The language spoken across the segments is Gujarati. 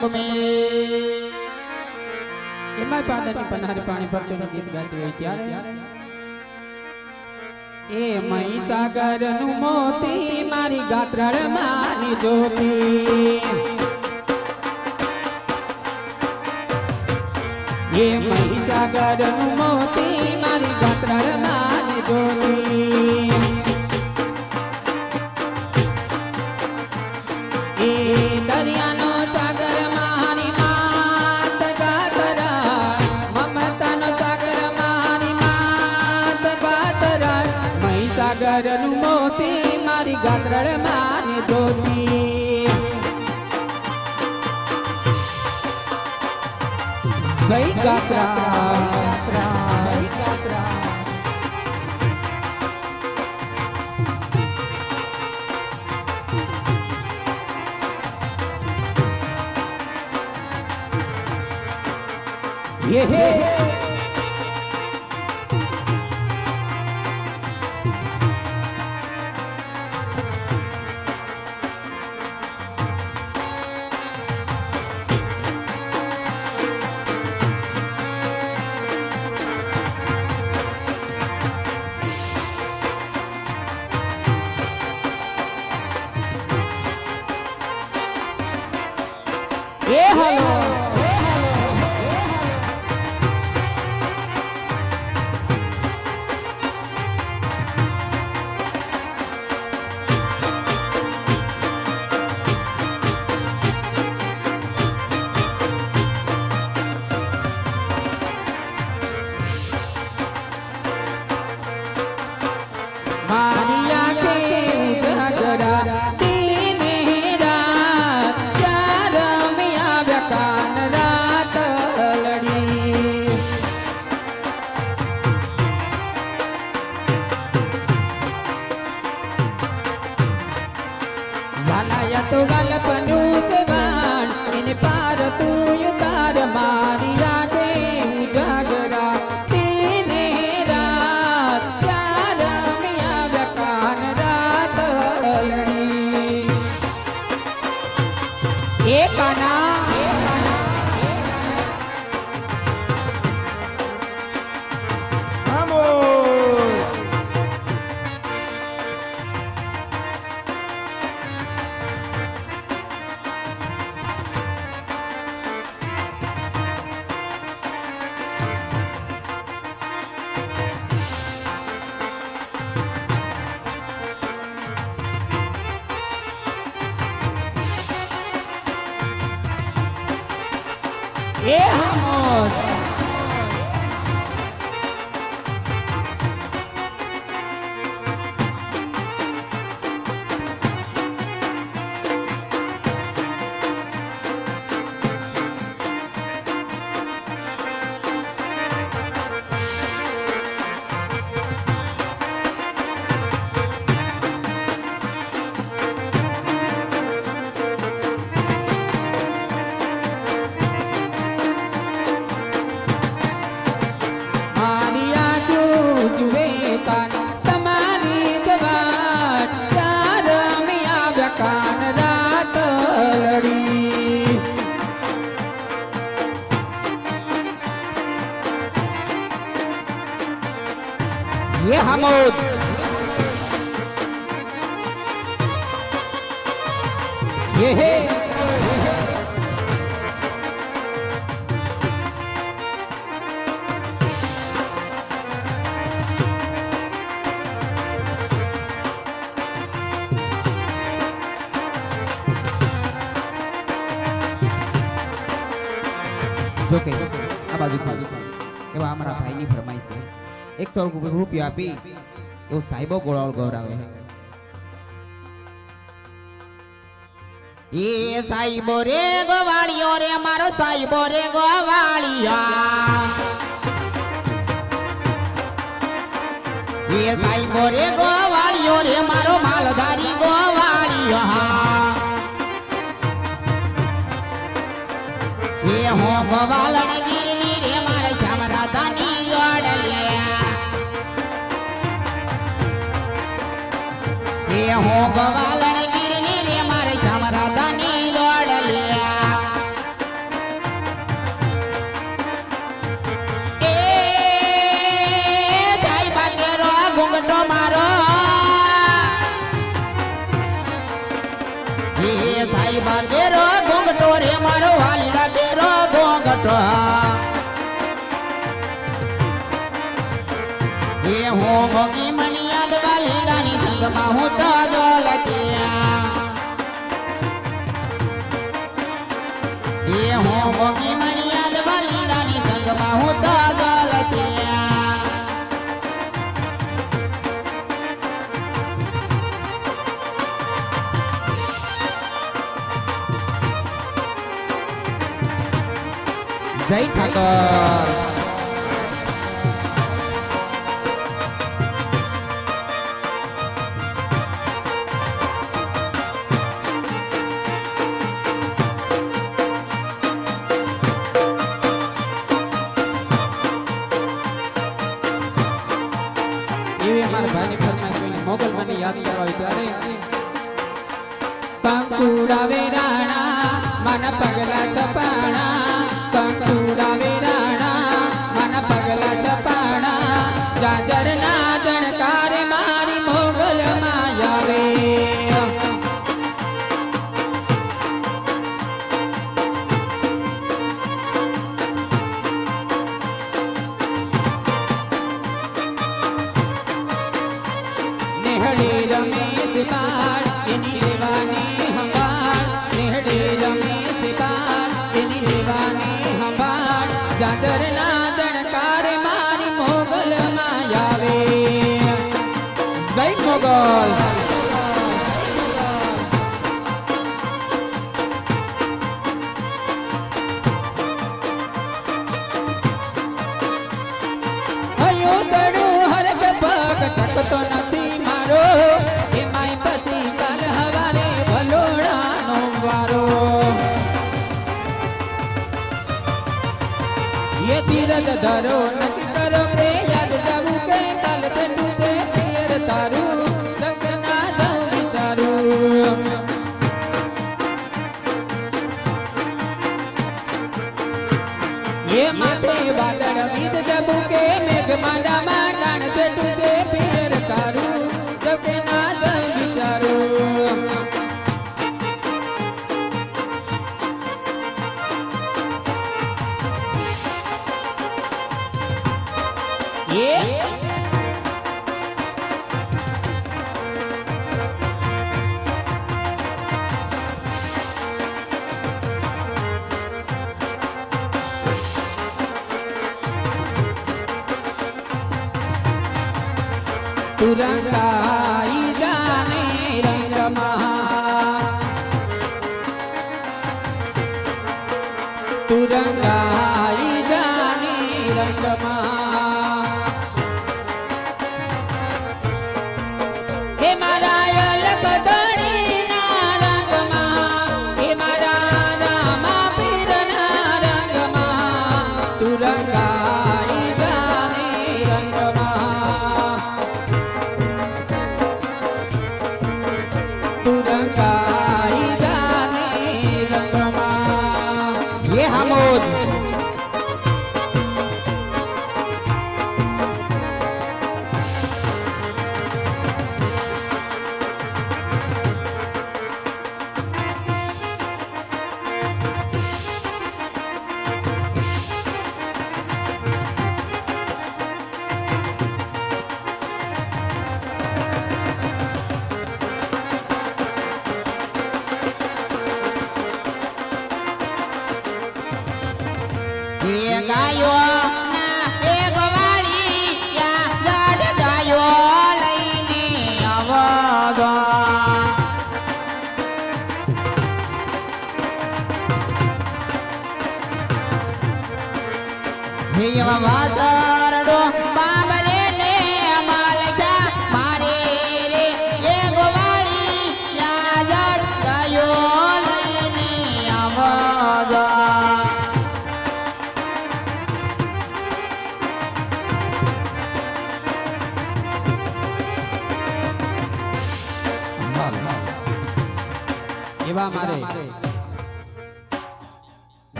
એમાં પાદરની પનારે પાણી ભરતું ગીત ગાતી હોય ત્યારે એ મહી સાગર નું મોતી મારી ગાત્રળ માની જોતી એ મહી સાગર નું મોતી મારી ગાત્રળ માની જોતી એ દરિયાનો સાગર મારી માત ગાતરા મમતાનો સાગર મારી માત ગાતરા મહી સાગર નું મોતી મારી ગાત્રળ માની જોતી ભાઈ ગાત્રા ये है ये हेलो मारिया के उजागरा दिन रात चार मिया व्याकान रात लड़ी वालाया तो वाल पनूत बाण इन पार तू युतार मारिया के उजागरा ये हम ये हमोद ये है जो के आ बाजू एवा हमारा भाई ની ફરમાઈશ છે 100 રૂપિયા આપી એવું સાહેબો ગોળાળ ગવરાવે છે એ સાહેબો રે ગોવાળિયો રે મારો સાહેબો રે ગોવાળિયા એ સાહેબો રે ગોવાળિયો રે મારો માલધારી ગોવાળિયો એ હો ગોવાળણ ગીરની રે મારા શ્યામ રાધાની ये हो गवालन गिरनी रे मारे श्याम राधा नी दौड़ लिया મોટો એ હું મોગી મણિયાદ વાલી રાની સંગમાં હું તો જોલતિયા એ હું મોગી મણિયાદ વાલી રાની સંગમાં હું તો જોલતિયા જય ઠાકર મોગલ મને યાદ કરાવી ત્યારે કંકુડા વેરાણા મન પગલા ચપાણા કંકુડા વેરાણા મન પગલા ચપાણા જાજર ના જણકાર મારી મોગલ માં આવે જાદર ના જણકાર મારી મોગલ માં આવે જય મોગલ હયો તડું હરક પગ ટકતો નથી મારો એ માય પતિ કાલ હવારે ભલોડાનો વારો ये तीरथ धरो नक्की करो के याद जाऊं के काल चलू के पियर तारू सपना जाऊं विचारू ये माथे बादल बीत जबू के मेघ मांडा मांडान चलू के पियर तारू सपना जाऊं विचारू तुरंगाई जाने रंग महा तुरंगाई जाने रंग महा हे मारा लखदणी ना रंग महा हे मारा रामा पीर ना रंग महा तुरंगाई जाने रंग महा तुरंगाई जाने रंगमा ये हमोद गायो ना एक वाली या जड़ गायो लईने आवगा हे वाचारडो बाबरे ने अमाल क्या मारे रे एक वाली या जड़ गायो लईने आवगा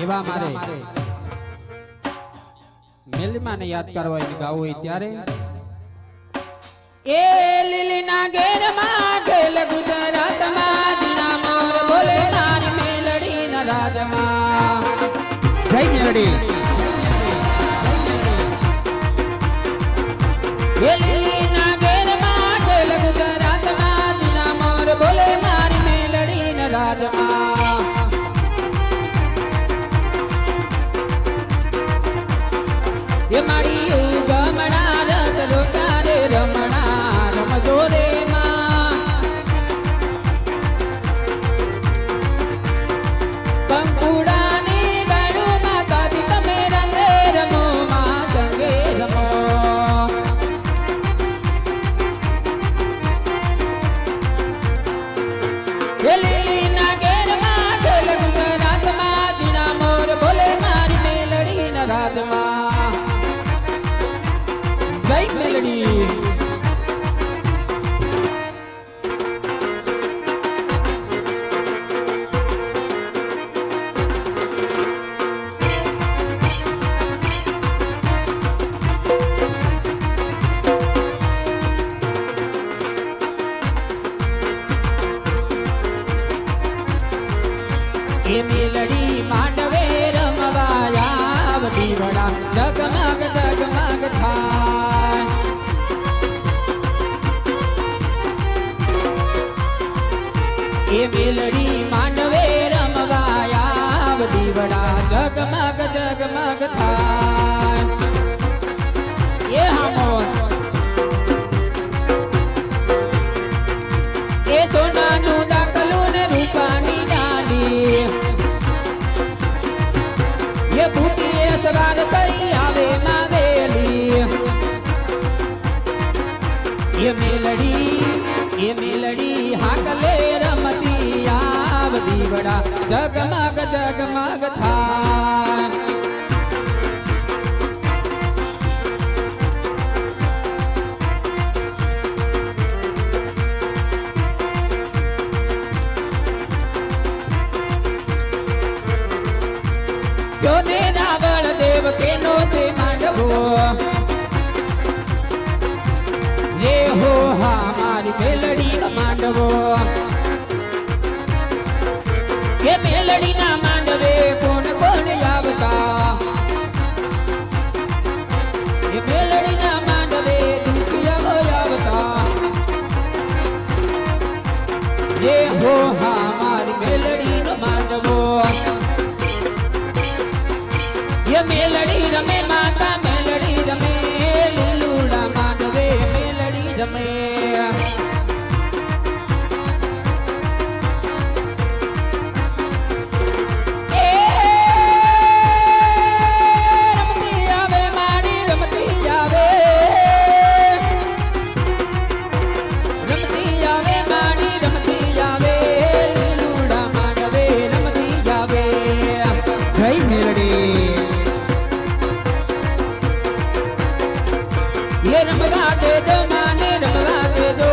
એવા મારે મેલમાને યાદ કરવા ગાવું હોય ત્યારે એ લીલીના ઘેરમાં ખેલ ગુજરાતમાં જીના મોર બોલે મારી મેલડી ના રાજમાં મેલડી લીલી ના ઘેરમાં ઢેલ ગુજરાતમાં જૂના મોર બોલે મારી મેલડી ન રાજમાં એ મારી ગમણા રત રોતા રે રમણા રમજો રે માં કંકુડાની ગાડું માતાજી તમે રંગે રમો માં ગંગે રમો લીલી ના ઘેરમાં ઢેલ ગુજરાતમાં જીણા મોર બોલે મારી મેલડી ન રાધમાં જય મેલડી એ મેલડી માંડવે રમવાયા બધી વડા જગમગ જગમગ થાય એ મેલડી માંડવે રમવાયા બધી વડા જગમગ જગમગ થાય એ હામોર એ તો નાનું દાખલું ને રૂપાની ડાલી ये बूटी सवार कई आवे मावेली ये मेलड़ी हाकले रमती आवदी बड़ा जगमग जगमग था જોને રાવણ દેવ કેનો તે માંડવો રે હો હા મારી મેલડી માંડવો કે મેલડી ના માંડવે કોણ કોણ આવતા એ મેલડી ના માંડવે દુખિયા આવતા રે હો હા મારી મેલડી નો માંડવો ये मेलड़ी रमे माता मेलड़ी रमे લીલુડા માંડવે મેલડી રમે એ રમતી આવે માડી રમતી આવે માડી રમતી આવે લીલુડા માંડવે રમતી આવે જય મેલડી ये रमवा दे दो माने रमवा दे दो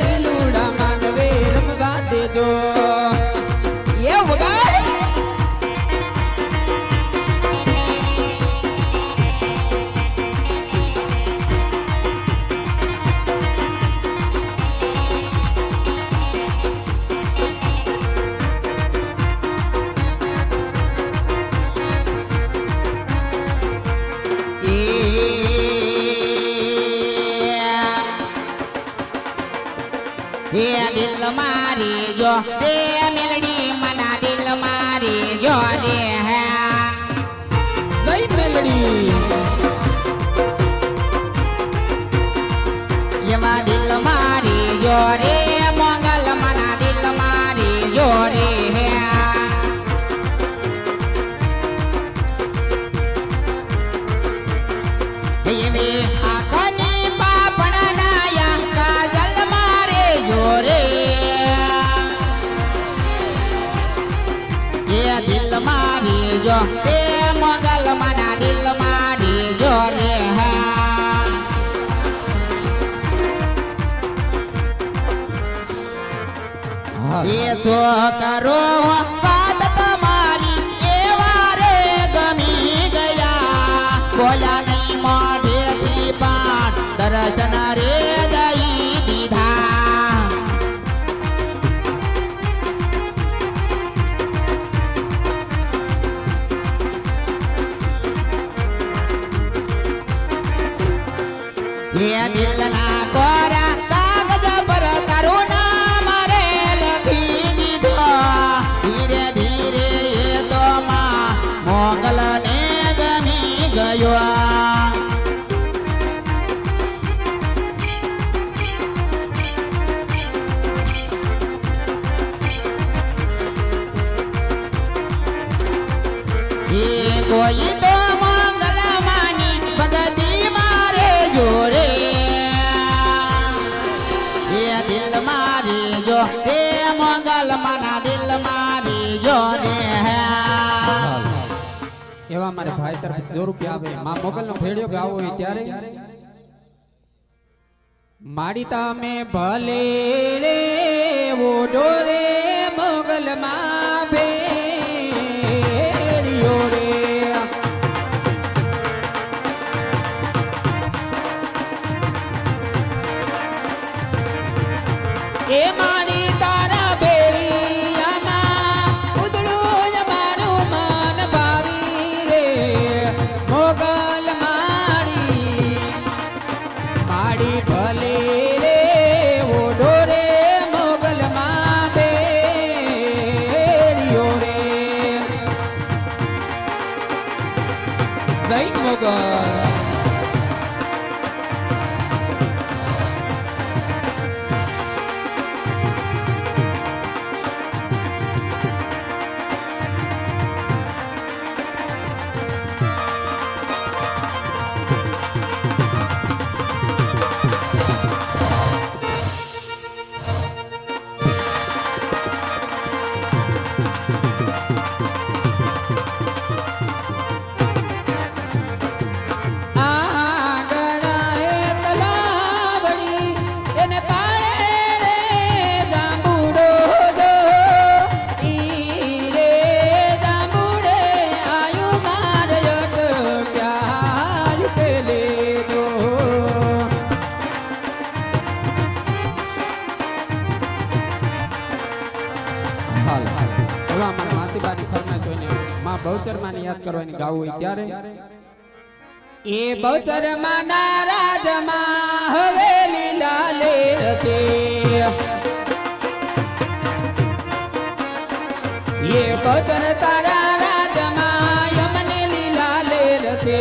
लीलूड़ा मानवे रमवा दे दो ये होगा એ દિલ મારી જો તે મેલડી મના દિલ મારી જો દે હે જય મેલડી એમાં દિલ મારી જો રે મોગલ મના દિલ મારી જો રે હે એવે આખની પાપણા નાયા કાજલ મારે જો રે એ દિલ મારી જો તે મોગલ મના દિલ મારી જો રે હા એ તો કરો વાત તમારી એવા રે ગમી ગયા બોલ્યા નહીં મોઢેથી પણ દર્શન રે દઈ દીધા એ કોઈ તો મંગલમાની ભગતી મારે જોરે એ દિલ મારી જો તે મંગલમાના દિલ મારી જો રે એવા મારા ભાઈ તરફ 100 રૂપિયા આવે માં મોગલનો ભેડિયો ગાવો હોય ત્યારે માડી તમે ભલે રે ઓડો રે મોગલ માં ભેડિયો રે એ માડી તારા બેરિયામાં ઉદળું મારું મન ભાવી રે મોગલ માડી માડી ભલે રે ઓડો રે મોગલ માં બેરિયો રે જય મોગલ બહુચરમાને યાદ કરવાની ગાવું હોય ત્યારે એ બહુચરમાના રાજમાં હવે લીલા લેર છે એ બહુચર તારા રાજમાં યમને લીલા લેર છે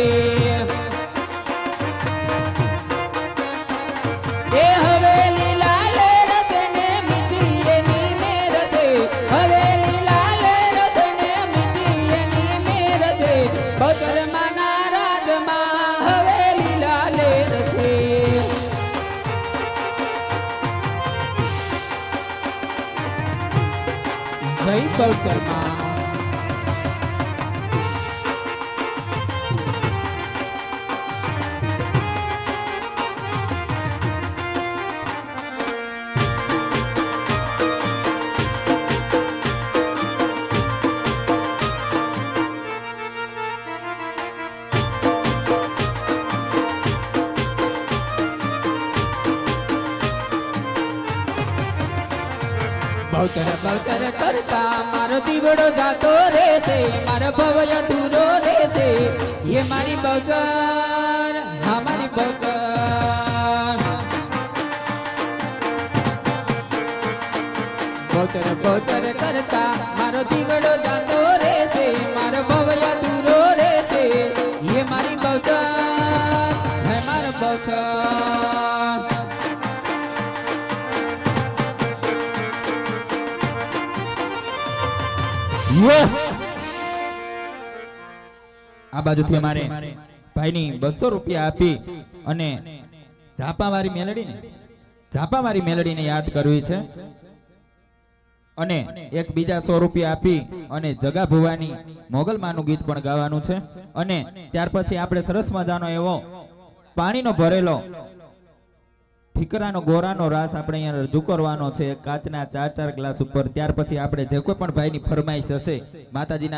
એ હવે લીલા લેર છે ને મીઠી એની મેર છે હવે બહુચરમાના રાજમાં હવે લીલા લેર છે જય બહુચરમા બહુચર બહુચર કરતા મારો દીવડો જાતો રે છે મારો ભવ અધૂરો રે છે એ મારી બહુચર હા મારી બહુચર બહુચર બહુચર કરતા મારો દીવડો જાતો રે છે મારો ભવ અધૂરો રે છે એ મારી બહુચર હે મારો બહુચર આ બાજુથી અમારે ભાઈની 200 રૂપિયા આપી અને ઝાપાવાળી મેલડીને યાદ કરવી છે અને એક બીજા 100 રૂપિયા આપી અને જગા ભુવાની મોગલમાનું ગીત પણ ગાવાનું છે અને ત્યાર પછી આપણે સરસ મજાનો એવો પાણીનો ભરેલો ઠીકરાનો ગોરાનો રાસ આપણે અહીંયા રજૂ કરવાનો છે કાચના 4 ગ્લાસ ઉપર ત્યાર પછી આપણે જે કોઈ પણ ભાઈની ફરમાઈશ હશે માતાજીના